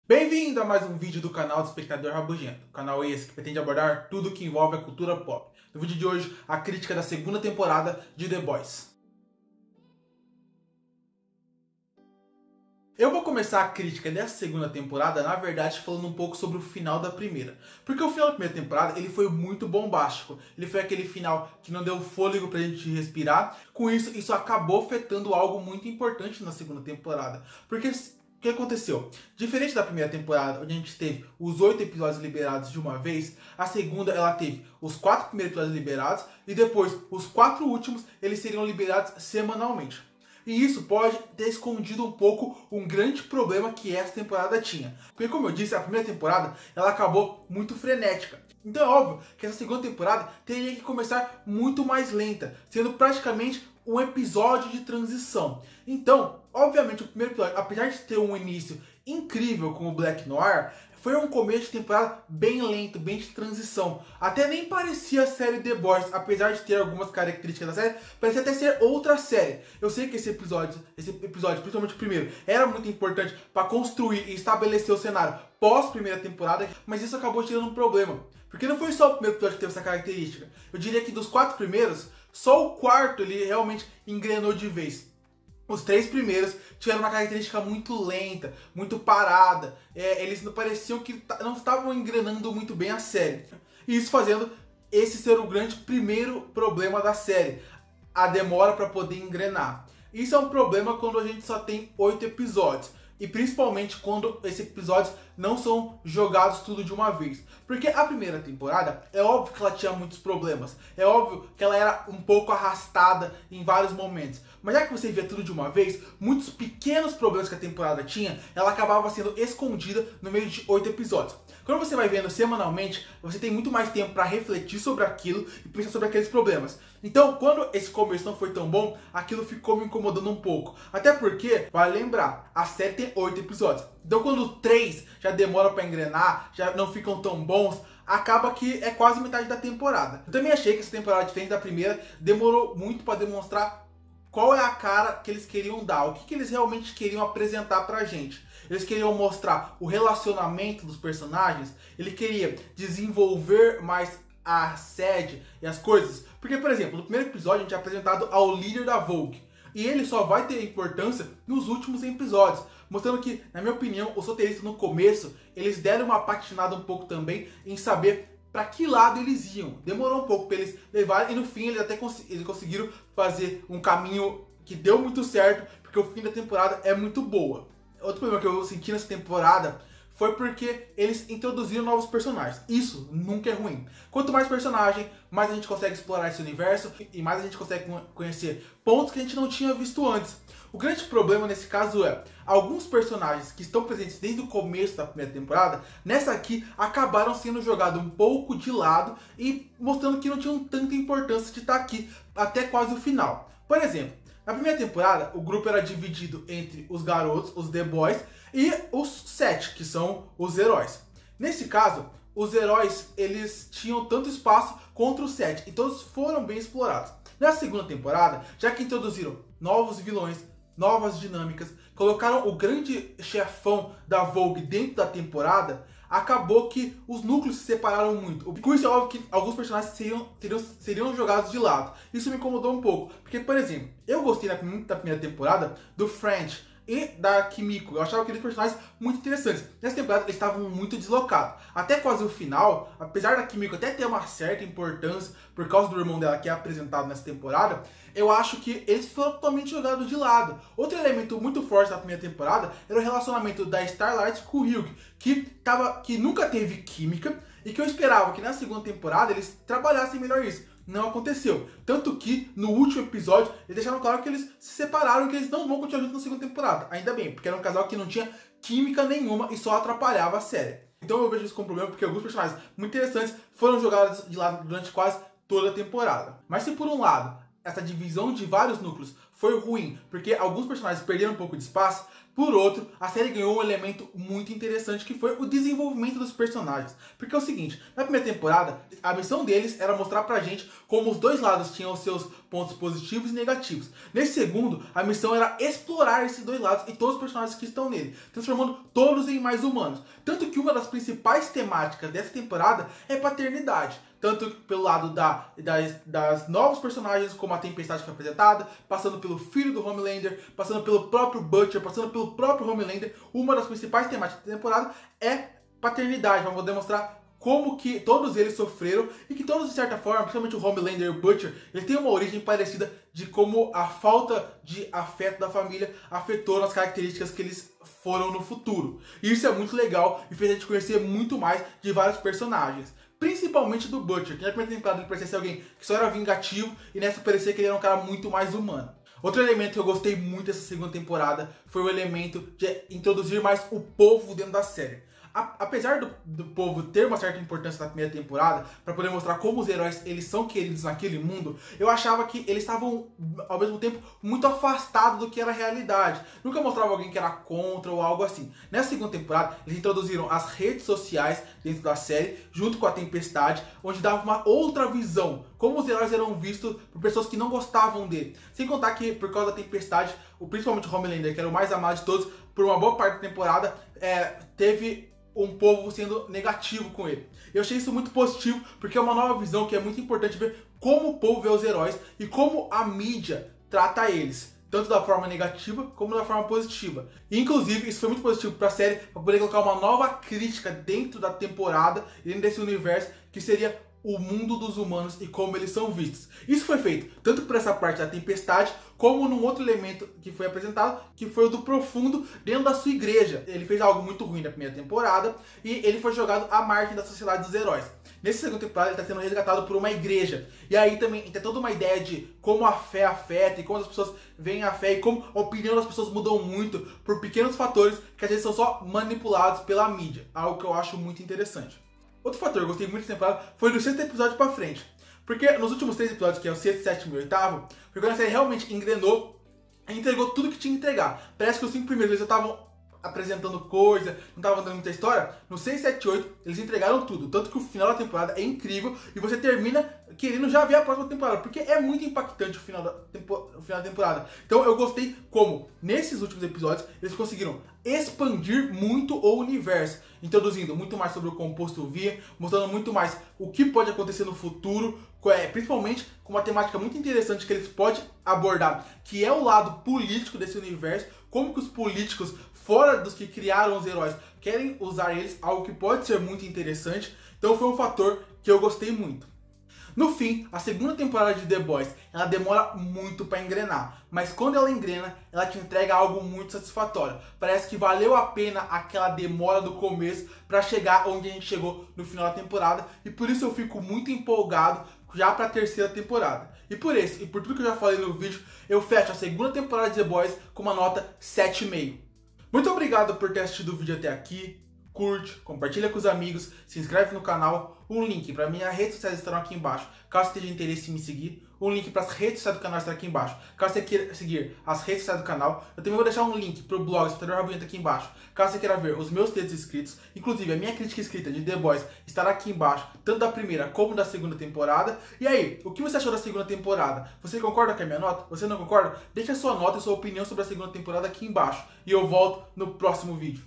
Bem-vindo a mais um vídeo do canal do Espectador Rabugento. Canal esse que pretende abordar tudo que envolve a cultura pop. No vídeo de hoje, a crítica da segunda temporada de The Boys. Eu vou começar a crítica dessa segunda temporada, na verdade, falando um pouco sobre o final da primeira. Porque o final da primeira temporada, ele foi muito bombástico. Ele foi aquele final que não deu fôlego pra gente respirar. Com isso acabou afetando algo muito importante na segunda temporada. Porque o que aconteceu? Diferente da primeira temporada, onde a gente teve os 8 episódios liberados de uma vez, a segunda ela teve os 4 primeiros episódios liberados e depois os 4 últimos eles seriam liberados semanalmente. E isso pode ter escondido um pouco um grande problema que essa temporada tinha. Porque, como eu disse, a primeira temporada ela acabou muito frenética. Então é óbvio que essa segunda temporada teria que começar muito mais lenta, sendo praticamente um episódio de transição. Então, obviamente, o primeiro episódio, apesar de ter um início incrível com o Black Noir, foi um começo de temporada bem lento, bem de transição. Até nem parecia a série The Boys, apesar de ter algumas características da série, parecia até ser outra série. Eu sei que esse episódio, principalmente o primeiro, era muito importante para construir e estabelecer o cenário pós-primeira temporada, mas isso acabou tirando um problema. Porque não foi só o primeiro episódio que teve essa característica. Eu diria que dos 4 primeiros, só o quarto ele realmente engrenou de vez. Os 3 primeiros tiveram uma característica muito lenta, muito parada. Eles não pareciam que não estavam engrenando muito bem a série. E isso fazendo esse ser o grande primeiro problema da série. A demora para poder engrenar. Isso é um problema quando a gente só tem 8 episódios. E principalmente quando esses episódios não são jogados tudo de uma vez. Porque a primeira temporada, é óbvio que ela tinha muitos problemas. É óbvio que ela era um pouco arrastada em vários momentos. Mas já que você via tudo de uma vez, muitos pequenos problemas que a temporada tinha, ela acabava sendo escondida no meio de 8 episódios. Quando você vai vendo semanalmente, você tem muito mais tempo para refletir sobre aquilo e pensar sobre aqueles problemas. Então, quando esse começo não foi tão bom, aquilo ficou me incomodando um pouco. Até porque, vale lembrar, a série tem 8 episódios. Então, quando 3 já demora para engrenar, já não ficam tão bons, acaba que é quase metade da temporada. Eu também achei que essa temporada, diferente da primeira, demorou muito para demonstrar qual é a cara que eles queriam dar, o que eles realmente queriam apresentar pra gente. Eles queriam mostrar o relacionamento dos personagens, ele queria desenvolver mais a sede e as coisas. Porque, por exemplo, no primeiro episódio a gente é apresentado ao líder da Vogue, e ele só vai ter importância nos últimos episódios, mostrando que, na minha opinião, os roteiristas no começo, eles deram uma patinada um pouco também em saber para que lado eles iam. Demorou um pouco para eles levarem e no fim eles até eles conseguiram fazer um caminho que deu muito certo, porque o fim da temporada é muito boa. Outro problema que eu senti nessa temporada foi porque eles introduziram novos personagens. Isso nunca é ruim. Quanto mais personagem, mais a gente consegue explorar esse universo e mais a gente consegue conhecer pontos que a gente não tinha visto antes. O grande problema nesse caso é, alguns personagens que estão presentes desde o começo da primeira temporada, nessa aqui acabaram sendo jogados um pouco de lado e mostrando que não tinham tanta importância de estar aqui até quase o final. Por exemplo, na primeira temporada o grupo era dividido entre os garotos, os The Boys, e os 7, que são os heróis. Nesse caso, os heróis eles tinham tanto espaço contra os 7 e todos foram bem explorados. Na segunda temporada, já que introduziram novos vilões, novas dinâmicas, colocaram o grande chefão da Vogue dentro da temporada, acabou que os núcleos se separaram muito. Com isso é óbvio que alguns personagens seriam jogados de lado. Isso me incomodou um pouco, porque, por exemplo, eu gostei muito da primeira temporada do French e da Kimiko. Eu achava aqueles personagens muito interessantes. Nessa temporada eles estavam muito deslocados. Até quase o final, apesar da Kimiko até ter uma certa importância por causa do irmão dela que é apresentado nessa temporada, eu acho que eles foram totalmente jogados de lado. Outro elemento muito forte da primeira temporada era o relacionamento da Starlight com o Hugh, que nunca teve química e que eu esperava que na segunda temporada eles trabalhassem melhor isso. Não aconteceu. Tanto que no último episódio eles deixaram claro que eles se separaram e que eles não vão continuar juntos na segunda temporada. Ainda bem, porque era um casal que não tinha química nenhuma e só atrapalhava a série. Então eu vejo isso como problema porque alguns personagens muito interessantes foram jogados de lado durante quase toda a temporada. Mas se por um lado essa divisão de vários núcleos foi ruim, porque alguns personagens perderam um pouco de espaço. Por outro, a série ganhou um elemento muito interessante, que foi o desenvolvimento dos personagens. Porque é o seguinte, na primeira temporada, a missão deles era mostrar pra gente como os dois lados tinham os seus pontos positivos e negativos. Nesse segundo, a missão era explorar esses dois lados e todos os personagens que estão nele, transformando todos em mais humanos. Tanto que uma das principais temáticas dessa temporada é paternidade. Tanto pelo lado das novos personagens, como a Tempestade que foi apresentada, passando pelo filho do Homelander, passando pelo próprio Butcher, passando pelo próprio Homelander. Uma das principais temáticas da temporada é paternidade. Vamos demonstrar como que todos eles sofreram e que todos, de certa forma, principalmente o Homelander e o Butcher, eles têm uma origem parecida de como a falta de afeto da família afetou nas características que eles foram no futuro. E isso é muito legal e fez a gente conhecer muito mais de vários personagens. Principalmente do Butcher, que na primeira temporada ele parecia ser alguém que só era vingativo, e nessa parecia que ele era um cara muito mais humano. Outro elemento que eu gostei muito dessa segunda temporada foi o elemento de introduzir mais o povo dentro da série. Apesar do povo ter uma certa importância na primeira temporada, para poder mostrar como os heróis eles são queridos naquele mundo, eu achava que eles estavam, ao mesmo tempo, muito afastados do que era a realidade. Nunca mostrava alguém que era contra ou algo assim. Nessa segunda temporada, eles introduziram as redes sociais dentro da série, junto com a Tempestade, onde dava uma outra visão, como os heróis eram vistos por pessoas que não gostavam dele. Sem contar que, por causa da Tempestade, principalmente o Homelander, que era o mais amado de todos, por uma boa parte da temporada, teve um povo sendo negativo com ele. Eu achei isso muito positivo, porque é uma nova visão que é muito importante ver como o povo vê os heróis e como a mídia trata eles, tanto da forma negativa como da forma positiva. E, inclusive, isso foi muito positivo para a série, para poder colocar uma nova crítica dentro da temporada, dentro desse universo, que seria o mundo dos humanos e como eles são vistos. Isso foi feito tanto por essa parte da Tempestade, como num outro elemento que foi apresentado, que foi o do Profundo dentro da sua igreja. Ele fez algo muito ruim na primeira temporada e ele foi jogado à margem da sociedade dos heróis. Nessa segunda temporada ele está sendo resgatado por uma igreja. E aí também tem toda uma ideia de como a fé afeta e como as pessoas veem a fé e como a opinião das pessoas mudou muito por pequenos fatores que às vezes são só manipulados pela mídia. Algo que eu acho muito interessante. Outro fator que eu gostei muito da temporada foi do sexto episódio pra frente. Porque nos últimos 3 episódios, que é o sexto, sétimo e oitavo, foi quando a série realmente engrenou e entregou tudo que tinha que entregar. Parece que os 5 primeiros eles já estavam apresentando coisa, não estavam dando muita história. No 6, 7 e 8, eles entregaram tudo. Tanto que o final da temporada é incrível e você termina querendo já ver a próxima temporada, porque é muito impactante o final da temporada. Então eu gostei como, nesses últimos episódios, eles conseguiram expandir muito o universo, introduzindo muito mais sobre o composto V, mostrando muito mais o que pode acontecer no futuro, principalmente com uma temática muito interessante que eles podem abordar, que é o lado político desse universo, como que os políticos, fora dos que criaram os heróis, querem usar eles, algo que pode ser muito interessante. Então foi um fator que eu gostei muito. No fim, a segunda temporada de The Boys, ela demora muito para engrenar, mas quando ela engrena, ela te entrega algo muito satisfatório. Parece que valeu a pena aquela demora do começo para chegar onde a gente chegou no final da temporada, e por isso eu fico muito empolgado já para a terceira temporada. E por isso, e por tudo que eu já falei no vídeo, eu fecho a segunda temporada de The Boys com uma nota 7,5. Muito obrigado por ter assistido o vídeo até aqui. Curte, compartilha com os amigos, se inscreve no canal. O link para minhas redes sociais estarão aqui embaixo, caso você tenha interesse em me seguir. O link para as redes sociais do canal estará aqui embaixo, caso você queira seguir as redes sociais do canal. Eu também vou deixar um link para o blog Escutador Rabugento aqui embaixo, caso você queira ver os meus textos escritos. Inclusive, a minha crítica escrita de The Boys estará aqui embaixo, tanto da primeira como da segunda temporada. E aí, o que você achou da segunda temporada? Você concorda com a minha nota? Você não concorda? Deixa a sua nota e sua opinião sobre a segunda temporada aqui embaixo. E eu volto no próximo vídeo.